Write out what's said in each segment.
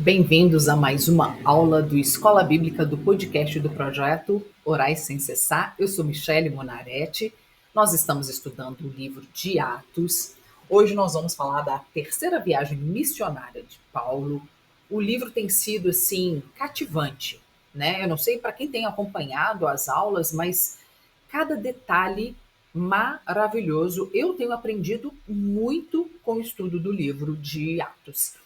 Bem-vindos a mais uma aula do Escola Bíblica do podcast do projeto Orais Sem Cessar. Eu sou Michele Monaretti. Nós estamos estudando o livro de Atos. Hoje nós vamos falar da terceira viagem missionária de Paulo. O livro tem sido assim cativante, né? Eu não sei para quem tem acompanhado as aulas, mas cada detalhe maravilhoso. Eu tenho aprendido muito com o estudo do livro de Atos.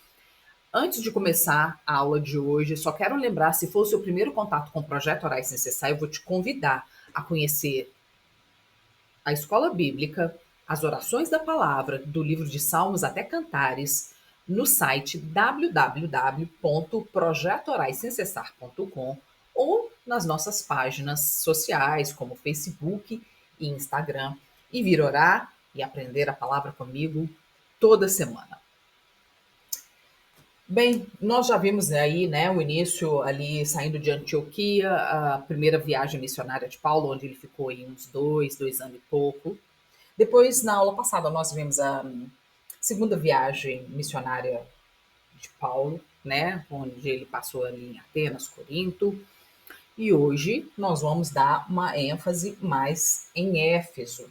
Antes de começar a aula de hoje, só quero lembrar, se for o seu primeiro contato com o Projeto Orais Sem Cessar, eu vou te convidar a conhecer a Escola Bíblica, as orações da palavra, do livro de Salmos até Cantares, no site www.projetoraissemcessar.com ou nas nossas páginas sociais, como Facebook e Instagram, e vir orar e aprender a palavra comigo toda semana. Bem, nós já vimos aí, né, o início ali saindo de Antioquia, a primeira viagem missionária de Paulo, onde ele ficou aí uns dois anos e pouco. Depois, na aula passada, nós vimos a segunda viagem missionária de Paulo, né, onde ele passou ali em Atenas, Corinto. E hoje nós vamos dar uma ênfase mais em Éfeso.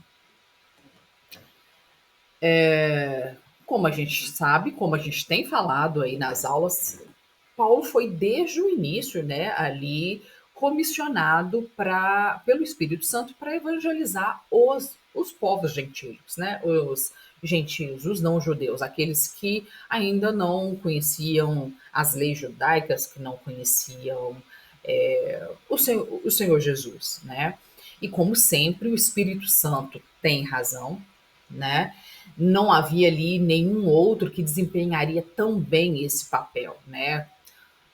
Como a gente sabe, como a gente tem falado aí nas aulas, Paulo foi desde o início, né, ali comissionado pelo Espírito Santo para evangelizar os povos gentios, né, os gentios, os não judeus, aqueles que ainda não conheciam as leis judaicas, que não conheciam o Senhor Jesus, né? E como sempre, o Espírito Santo tem razão, né? Não havia ali nenhum outro que desempenharia tão bem esse papel, né?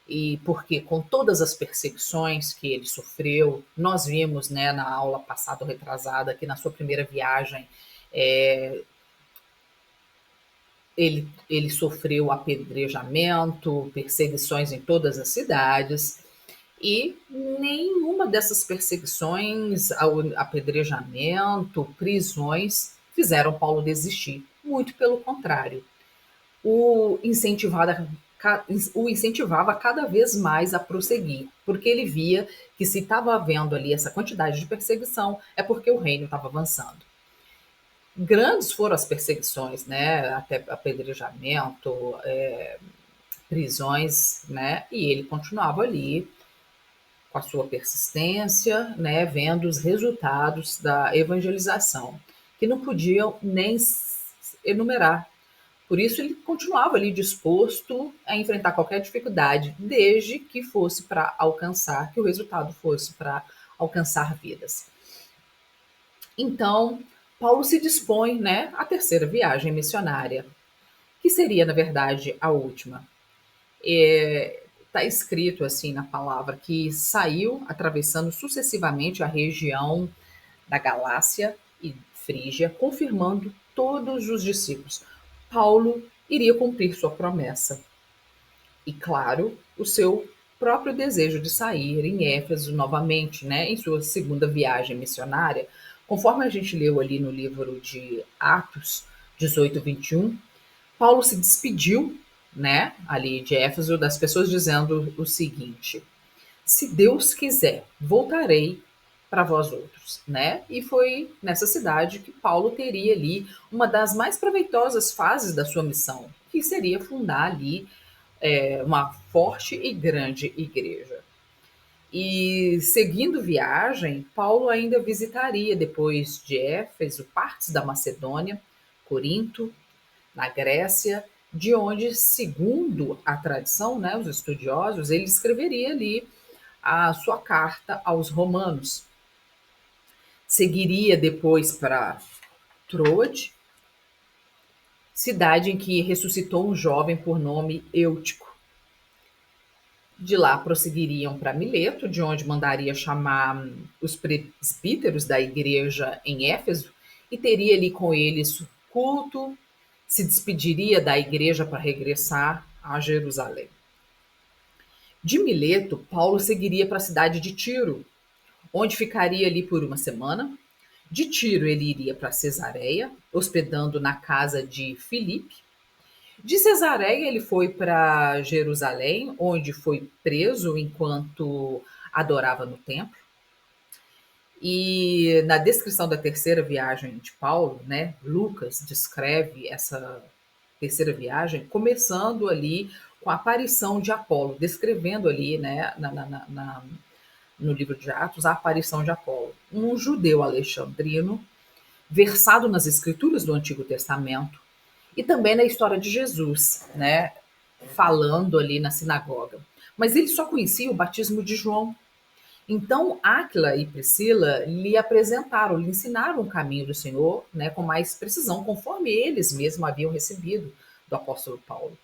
E porque com todas as perseguições que ele sofreu, nós vimos, né, na aula passada ou retrasada, que na sua primeira viagem ele sofreu apedrejamento, perseguições em todas as cidades, e nenhuma dessas perseguições, apedrejamento, prisões, fizeram Paulo desistir. Muito pelo contrário, o incentivava, o incentivava cada vez mais a prosseguir, porque ele via que se estava havendo ali essa quantidade de perseguição, é porque o reino estava avançando. Grandes foram as perseguições, né? Até apedrejamento, prisões, né? E ele continuava ali com a sua persistência, né? Vendo os resultados da evangelização, que não podiam nem enumerar. Por isso ele continuava ali disposto a enfrentar qualquer dificuldade, desde que fosse para alcançar, que o resultado fosse para alcançar vidas. Então, Paulo se dispõe, né, à terceira viagem missionária, que seria, na verdade, a última. Está escrito assim na palavra que saiu atravessando sucessivamente a região da Galácia e Frígia, confirmando todos os discípulos. Paulo iria cumprir sua promessa. E, claro, o seu próprio desejo de sair em Éfeso novamente, né, em sua segunda viagem missionária, conforme a gente leu ali no livro de Atos 18, 21, Paulo se despediu, né, ali de Éfeso, das pessoas dizendo o seguinte: se Deus quiser, voltarei para vós outros, né? E foi nessa cidade que Paulo teria ali uma das mais proveitosas fases da sua missão, que seria fundar ali uma forte e grande igreja. E seguindo viagem, Paulo ainda visitaria, depois de Éfeso, partes da Macedônia, Corinto, na Grécia, de onde, segundo a tradição, né, os estudiosos, ele escreveria ali a sua carta aos romanos. Seguiria depois para Troade, cidade em que ressuscitou um jovem por nome Eutico. De lá prosseguiriam para Mileto, de onde mandaria chamar os presbíteros da igreja em Éfeso, e teria ali com eles culto, se despediria da igreja para regressar a Jerusalém. De Mileto, Paulo seguiria para a cidade de Tiro, onde ficaria ali por uma semana. De Tiro, ele iria para Cesareia, hospedando na casa de Filipe. De Cesareia, ele foi para Jerusalém, onde foi preso enquanto adorava no templo. E na descrição da terceira viagem de Paulo, né, Lucas descreve essa terceira viagem começando ali com a aparição de Apolo, descrevendo ali, né, no livro de Atos, a aparição de Apolo, um judeu alexandrino versado nas escrituras do Antigo Testamento e também na história de Jesus, né, falando ali na sinagoga. Mas ele só conhecia o batismo de João. Então, Áquila e Priscila lhe apresentaram, lhe ensinaram o caminho do Senhor, né, com mais precisão, conforme eles mesmos haviam recebido do apóstolo Paulo.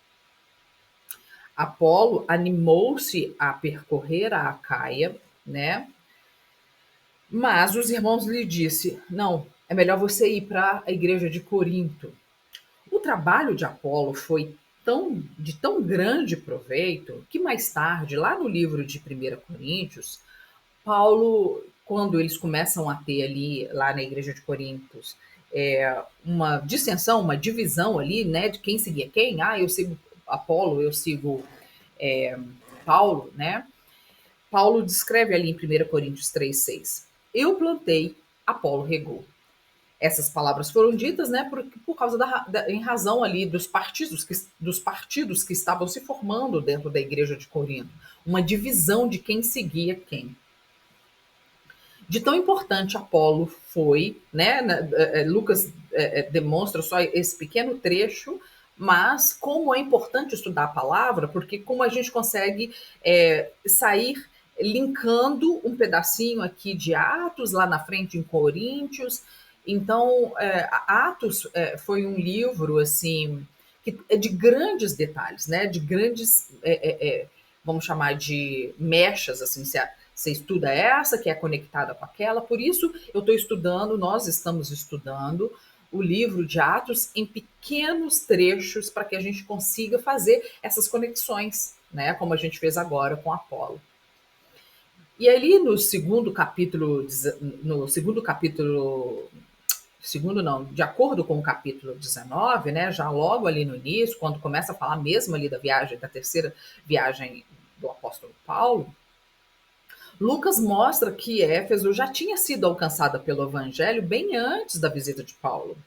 Apolo animou-se a percorrer a Acaia, né, mas os irmãos lhe disse: não, é melhor você ir para a igreja de Corinto. O trabalho de Apolo foi de tão grande proveito que mais tarde, lá no livro de 1 Coríntios, Paulo, quando eles começam a ter ali, lá na igreja de Coríntios, uma dissensão, uma divisão ali, né, de quem seguia quem, eu sigo Apolo, eu sigo Paulo, né? Paulo descreve ali em 1 Coríntios 3,6: eu plantei, Apolo regou. Essas palavras foram ditas, né, por causa em razão ali dos partidos que estavam se formando dentro da igreja de Corinto, uma divisão de quem seguia quem. De tão importante Apolo foi, né? Lucas demonstra só esse pequeno trecho, mas como é importante estudar a palavra, porque como a gente consegue sair linkando um pedacinho aqui de Atos, lá na frente em Coríntios. Então, Atos foi um livro assim que é de grandes detalhes, né? De grandes, vamos chamar de mechas, assim, você estuda essa que é conectada com aquela. Por isso eu estou estudando, nós estamos estudando o livro de Atos em pequenos trechos para que a gente consiga fazer essas conexões, né? Como a gente fez agora com Apolo. E ali de acordo com o capítulo 19, né, já logo ali no início, quando começa a falar mesmo ali da terceira viagem do apóstolo Paulo, Lucas mostra que Éfeso já tinha sido alcançada pelo evangelho bem antes da visita de Paulo.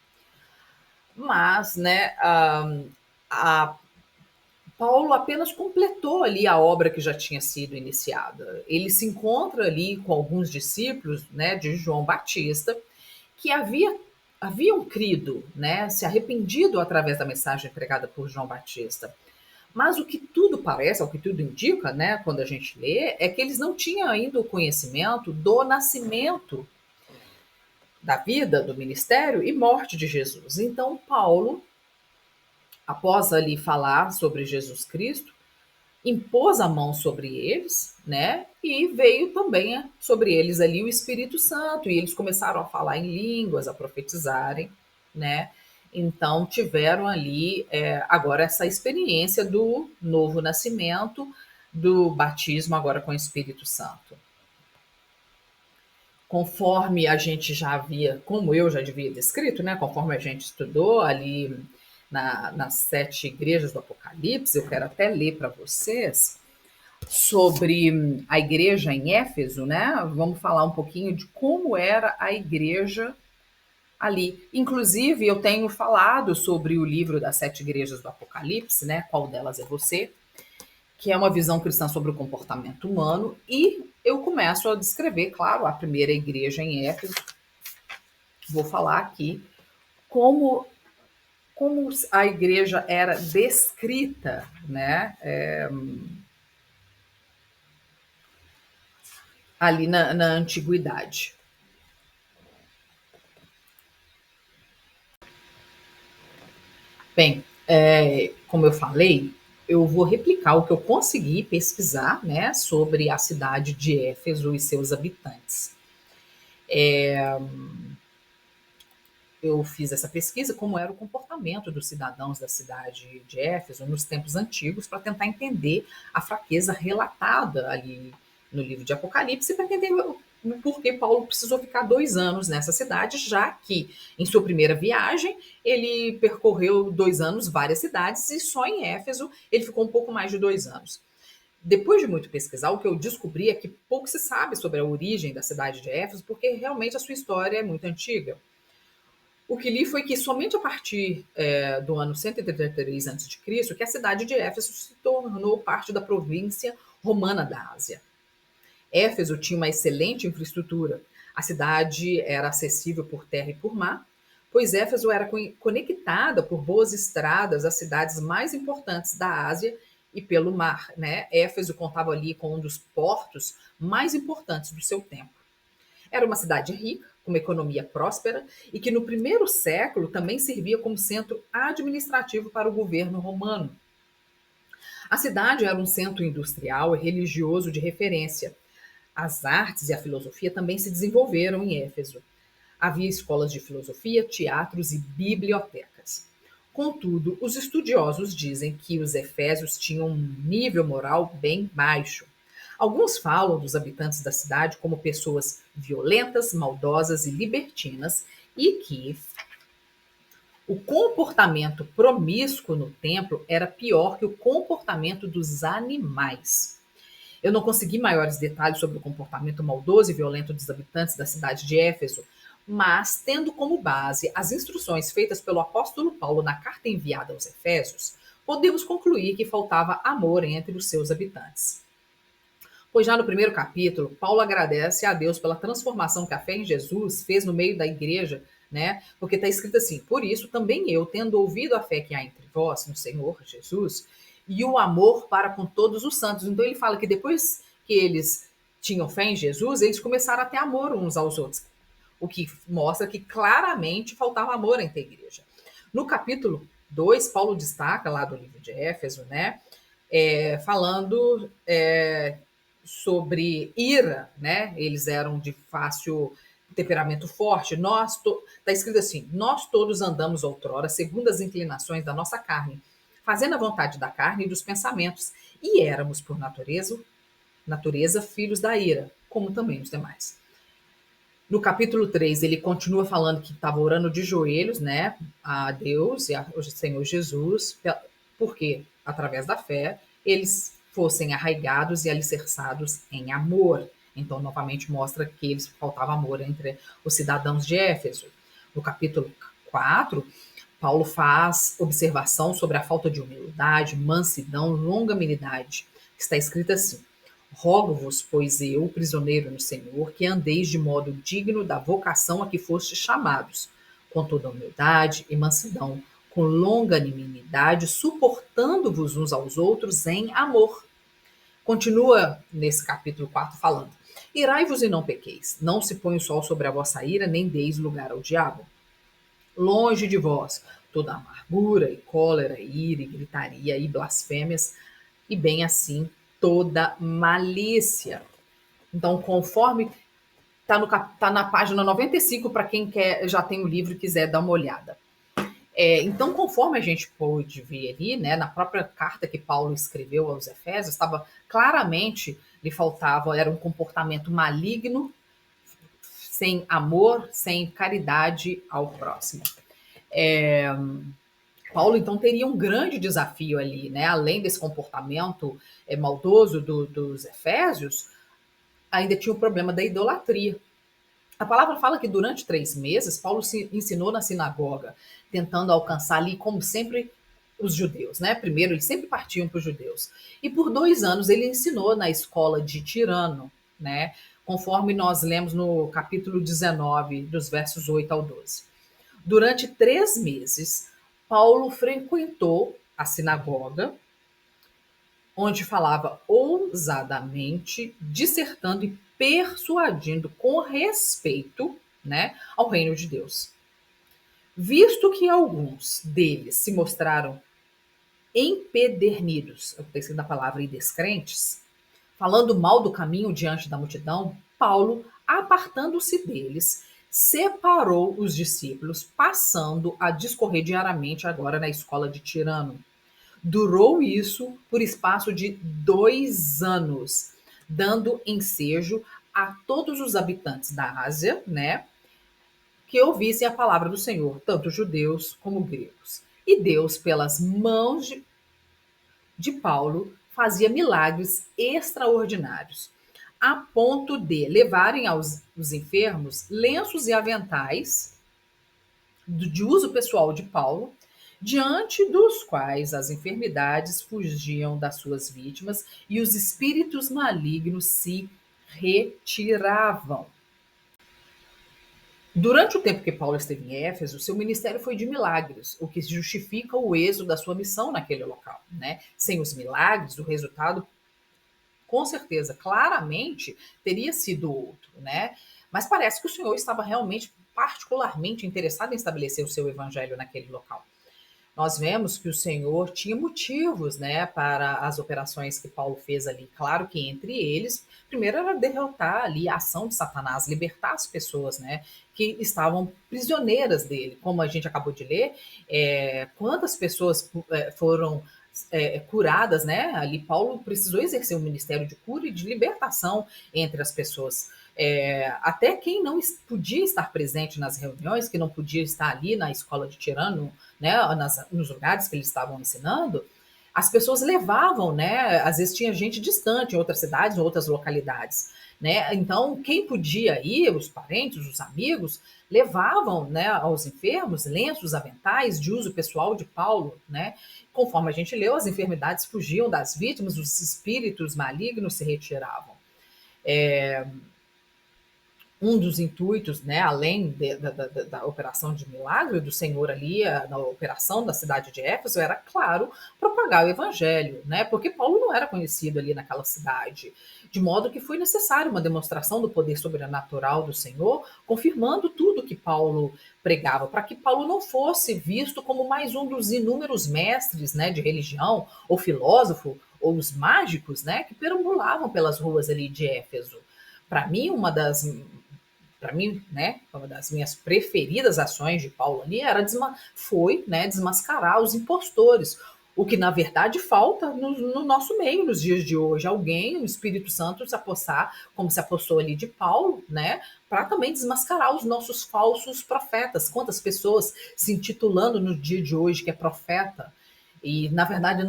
Mas, né, Paulo apenas completou ali a obra que já tinha sido iniciada. Ele se encontra ali com alguns discípulos, né, de João Batista, que haviam crido, né, se arrependido através da mensagem pregada por João Batista. Mas o que tudo parece, o que tudo indica, né, quando a gente lê, é que eles não tinham ainda o conhecimento do nascimento, da vida, do ministério e morte de Jesus. Então, Paulo, após ali falar sobre Jesus Cristo, impôs a mão sobre eles, né? E veio também sobre eles ali o Espírito Santo, e eles começaram a falar em línguas, a profetizarem, né? Então tiveram ali agora essa experiência do novo nascimento, do batismo agora com o Espírito Santo. Conforme a gente já havia, como eu já havia descrito, né? Conforme a gente estudou ali nas 7 igrejas do Apocalipse, eu quero até ler para vocês sobre a igreja em Éfeso, né? Vamos falar um pouquinho de como era a igreja ali. Inclusive, eu tenho falado sobre o livro das 7 igrejas do Apocalipse, né? Qual delas é você? Que é uma visão cristã sobre o comportamento humano. E eu começo a descrever, claro, a primeira igreja em Éfeso. Vou falar aqui como a igreja era descrita, né? Ali na antiguidade. Bem, como eu falei, eu vou replicar o que eu consegui pesquisar, né, sobre a cidade de Éfeso e seus habitantes. Eu fiz essa pesquisa, como era o comportamento dos cidadãos da cidade de Éfeso nos tempos antigos, para tentar entender a fraqueza relatada ali no livro de Apocalipse, para entender porque Paulo precisou ficar 2 anos nessa cidade, já que em sua primeira viagem ele percorreu 2 anos várias cidades e só em Éfeso ele ficou um pouco mais de 2 anos. Depois de muito pesquisar, o que eu descobri é que pouco se sabe sobre a origem da cidade de Éfeso, porque realmente a sua história é muito antiga. O que li foi que somente a partir do ano 133 a.C. que a cidade de Éfeso se tornou parte da província romana da Ásia. Éfeso tinha uma excelente infraestrutura. A cidade era acessível por terra e por mar, pois Éfeso era conectada por boas estradas às cidades mais importantes da Ásia e pelo mar, né? Éfeso contava ali com um dos portos mais importantes do seu tempo. Era uma cidade rica, com uma economia próspera e que no primeiro século também servia como centro administrativo para o governo romano. A cidade era um centro industrial e religioso de referência. As artes e a filosofia também se desenvolveram em Éfeso. Havia escolas de filosofia, teatros e bibliotecas. Contudo, os estudiosos dizem que os efésios tinham um nível moral bem baixo. Alguns falam dos habitantes da cidade como pessoas violentas, maldosas e libertinas, e que o comportamento promíscuo no templo era pior que o comportamento dos animais. Eu não consegui maiores detalhes sobre o comportamento maldoso e violento dos habitantes da cidade de Éfeso, mas, tendo como base as instruções feitas pelo apóstolo Paulo na carta enviada aos Efésios, podemos concluir que faltava amor entre os seus habitantes. Pois já no primeiro capítulo, Paulo agradece a Deus pela transformação que a fé em Jesus fez no meio da igreja, né? Porque está escrito assim: por isso também eu, tendo ouvido a fé que há entre vós, no Senhor Jesus, e o amor para com todos os santos. Então ele fala que depois que eles tinham fé em Jesus, eles começaram a ter amor uns aos outros, o que mostra que claramente faltava amor entre a igreja. No capítulo 2, Paulo destaca lá do livro de Éfeso, né? Falando sobre ira, né? Eles eram de fácil temperamento forte. Está escrito assim: nós todos andamos outrora segundo as inclinações da nossa carne, fazendo a vontade da carne e dos pensamentos, e éramos por natureza filhos da ira, como também os demais. No capítulo 3, ele continua falando que estava orando de joelhos, né, a Deus e ao Senhor Jesus, porque através da fé eles fossem arraigados e alicerçados em amor. Então, novamente mostra que eles faltava amor entre os cidadãos de Éfeso. No capítulo 4, Paulo faz observação sobre a falta de humildade, mansidão, longanimidade. Está escrito assim: rogo-vos, pois eu, prisioneiro no Senhor, que andeis de modo digno da vocação a que fostes chamados, com toda humildade e mansidão, com longanimidade, suportando-vos uns aos outros em amor. Continua nesse capítulo 4 falando: irai-vos e não pequeis, não se põe o sol sobre a vossa ira, nem deis lugar ao diabo. Longe de vós toda amargura e cólera, ira e gritaria e blasfêmias, e bem assim toda malícia. Então, conforme tá na página 95 para quem quer, já tem o livro e quiser dar uma olhada. Então, conforme a gente pôde ver ali, né, na própria carta que Paulo escreveu aos Efésios, estava claramente lhe faltava, era um comportamento maligno, sem amor, sem caridade ao próximo. Paulo, então, teria um grande desafio ali, né? Além desse comportamento maldoso dos Efésios, ainda tinha o problema da idolatria. A palavra fala que durante 3 meses, Paulo se ensinou na sinagoga, tentando alcançar ali, como sempre, os judeus, né? Primeiro, eles sempre partiam para os judeus. E por 2 anos ele ensinou na escola de Tirano, né? Conforme nós lemos no capítulo 19, dos versos 8 ao 12. Durante 3 meses, Paulo frequentou a sinagoga, onde falava ousadamente, dissertando e persuadindo com respeito, né, ao reino de Deus. Visto que alguns deles se mostraram empedernidos, eu esqueci da palavra, e descrentes, falando mal do caminho diante da multidão, Paulo, apartando-se deles, separou os discípulos, passando a discorrer diariamente agora na escola de Tirano. Durou isso por espaço de 2 anos, dando ensejo a todos os habitantes da Ásia, né, que ouvissem a palavra do Senhor, tanto judeus como gregos. E Deus, pelas mãos de Paulo, fazia milagres extraordinários, a ponto de levarem aos os enfermos lenços e aventais de uso pessoal de Paulo, diante dos quais as enfermidades fugiam das suas vítimas e os espíritos malignos se retiravam. Durante o tempo que Paulo esteve em Éfeso, seu ministério foi de milagres, o que justifica o êxito da sua missão naquele local, né? Sem os milagres, o resultado, com certeza, claramente, teria sido outro, né? Mas parece que o Senhor estava realmente particularmente interessado em estabelecer o seu evangelho naquele local. Nós vemos que o Senhor tinha motivos, né, para as operações que Paulo fez ali. Claro que entre eles, primeiro era derrotar ali a ação de Satanás, libertar as pessoas, né, que estavam prisioneiras dele. Como a gente acabou de ler, quantas pessoas foram curadas, né? Ali Paulo precisou exercer um ministério de cura e de libertação entre as pessoas. Até quem não podia estar presente nas reuniões, que não podia estar ali na escola de Tirano, né, nos lugares que eles estavam ensinando, as pessoas levavam, né? Às vezes tinha gente distante, em outras cidades, em outras localidades, né? Então, quem podia ir, os parentes, os amigos, levavam, né, aos enfermos lenços, aventais de uso pessoal de Paulo, né? Conforme a gente leu, as enfermidades fugiam das vítimas, os espíritos malignos se retiravam. Um dos intuitos, né, além da operação de milagre do Senhor ali, na operação da cidade de Éfeso, era, claro, propagar o evangelho, né, porque Paulo não era conhecido ali naquela cidade, de modo que foi necessário uma demonstração do poder sobrenatural do Senhor, confirmando tudo que Paulo pregava, para que Paulo não fosse visto como mais um dos inúmeros mestres, né, de religião, ou filósofo, ou os mágicos, né, que perambulavam pelas ruas ali de Éfeso. Para mim, uma das minhas preferidas ações de Paulo ali foi, né, desmascarar os impostores. O que, na verdade, falta no nosso meio nos dias de hoje. Alguém, o Espírito Santo, se apossar, como se apossou ali de Paulo, né, para também desmascarar os nossos falsos profetas. Quantas pessoas se intitulando no dia de hoje que é profeta e, na verdade,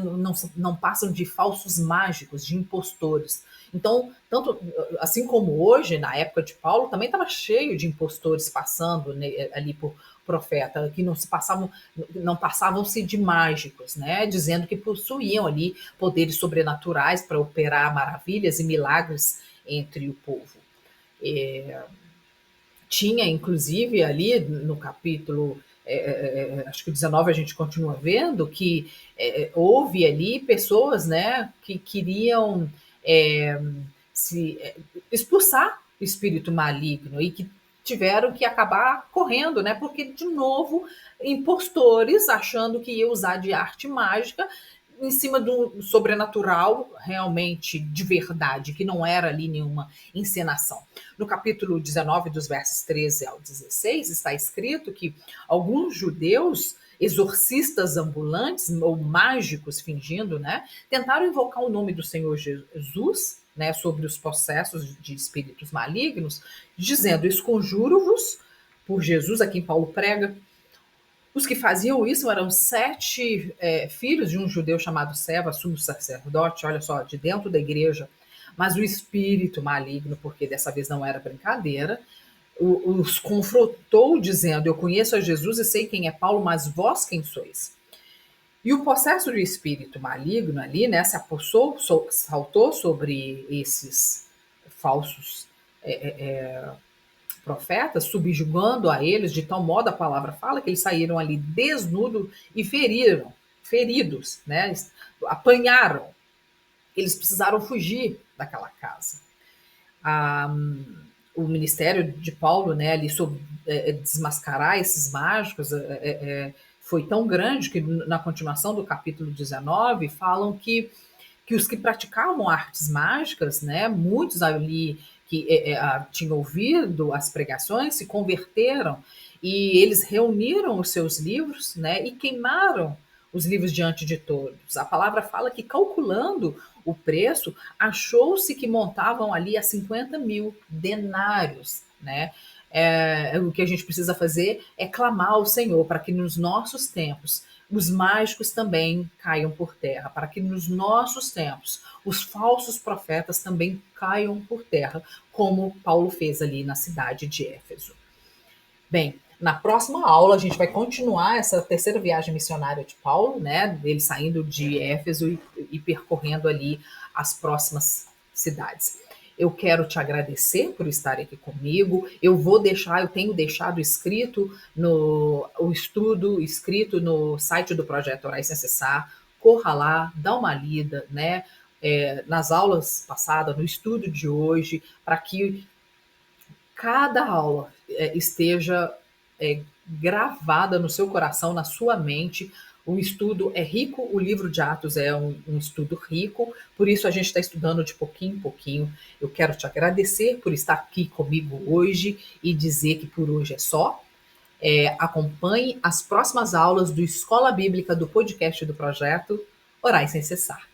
não passam de falsos mágicos, de impostores. Então, tanto assim como hoje, na época de Paulo, também estava cheio de impostores passando, né, ali por profeta, que não passavam-se de mágicos, né, dizendo que possuíam ali poderes sobrenaturais para operar maravilhas e milagres entre o povo. Tinha, inclusive, ali no capítulo, acho que o 19 a gente continua vendo, que houve ali pessoas, né, que queriam se expulsar o espírito maligno e que tiveram que acabar correndo, né, porque, de novo, impostores, achando que ia usar de arte mágica, em cima do sobrenatural, realmente de verdade, que não era ali nenhuma encenação. No capítulo 19, dos versos 13 ao 16, está escrito que alguns judeus, exorcistas ambulantes ou mágicos fingindo, né, tentaram invocar o nome do Senhor Jesus, né, sobre os possessos de espíritos malignos, dizendo: esconjuro-vos por Jesus, a quem Paulo prega. Os que faziam isso eram 7 filhos de um judeu chamado Seva, sumo sacerdote, olha só, de dentro da igreja. Mas o espírito maligno, porque dessa vez não era brincadeira, os confrontou dizendo: eu conheço a Jesus e sei quem é Paulo, mas vós quem sois? E o possesso do espírito maligno ali, né, se apossou, saltou sobre esses falsos profetas, subjugando a eles, de tal modo a palavra fala que eles saíram ali desnudos e feridos, né? Apanharam. Eles precisaram fugir daquela casa. O ministério de Paulo, né, ali sobre desmascarar esses mágicos, foi tão grande que na continuação do capítulo 19 falam que os que praticavam artes mágicas, né, muitos ali que tinham ouvido as pregações se converteram e eles reuniram os seus livros, né, e queimaram os livros diante de todos. A palavra fala que, calculando o preço, achou-se que montavam ali a 50 mil denários, né? O que a gente precisa fazer é clamar ao Senhor para que nos nossos tempos os mágicos também caiam por terra, para que nos nossos tempos os falsos profetas também caiam por terra, como Paulo fez ali na cidade de Éfeso. Bem, na próxima aula a gente vai continuar essa terceira viagem missionária de Paulo, né? Ele saindo de Éfeso e percorrendo ali as próximas cidades. Eu quero te agradecer por estar aqui comigo. Eu tenho deixado escrito no o estudo escrito no site do Projeto Orar Sem Cessar. Corra lá, dá uma lida, né? Nas aulas passadas, no estudo de hoje, para que cada aula esteja gravada no seu coração, na sua mente. O estudo é rico, o livro de Atos é um estudo rico, por isso a gente está estudando de pouquinho em pouquinho. Eu quero te agradecer por estar aqui comigo hoje e dizer que por hoje é só. Acompanhe as próximas aulas do Escola Bíblica do podcast do projeto Orai Sem Cessar.